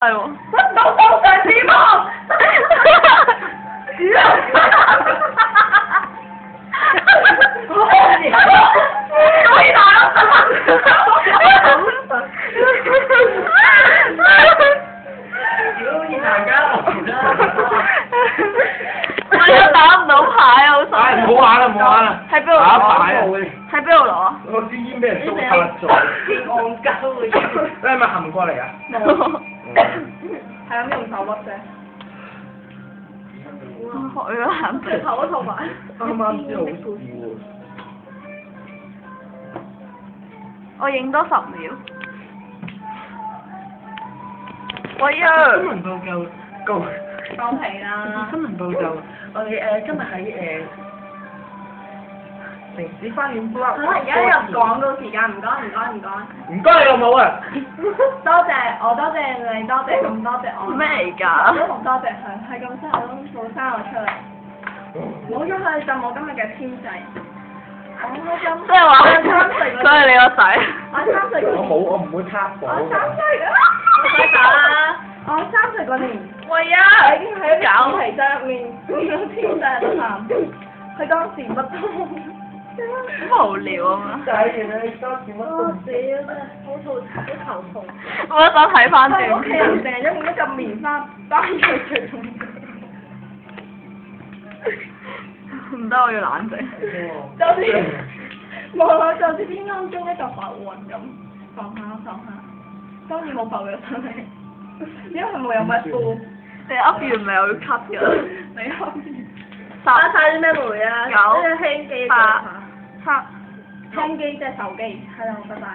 係喎。乜到到上點喎？可以大佬。屌，熱大家樂啦！我而家打唔到牌啊，好唉，辛苦。唔好玩啦，唔好玩啦！喺邊度打攞？牌啊！喺邊度攞啊？我支煙俾人糟蹋咗。戇鳩嘅。你係咪行過嚟啊？係咁用手屈啫。學咗眼佢頭嗰套埋。啱啱先好笑喎！我影多10秒。喂啊！新聞報告。放屁啦！新聞報道，我哋今日喺城市花園 blog。好啦，而家入廣告時間，唔該。唔該你老母啊！多謝我，多謝你，多謝咁多謝我。咩嚟㗎？都好多謝佢，係咁生我都冇生我出嚟。冇咗佢就冇今日嘅天際。我開心。即係話佢係你個仔。我3歲嗰年。我唔會卡火。我3歲㗎。唔使打啦！我3歲嗰年。喂啊！我已經喺一個皮箱入面見到天際都喊。佢當時乜都。好無聊啊嘛！仔嘅你當時乜都唔死啊！真係好頭痛。我想睇翻佢屋企人段成日用一嚿棉花包住佢。唔得，我要冷靜。就似冇，就似天空中一嚿浮雲咁，浮下。當然冇浮咗上嚟，因為佢冇有乜褲。你噏完咪又要 cut 㗎？你噏完。 10、打晒啲咩梅啊？ 9、即係輕機。 8、7。輕機即係手機。係啦，拜拜。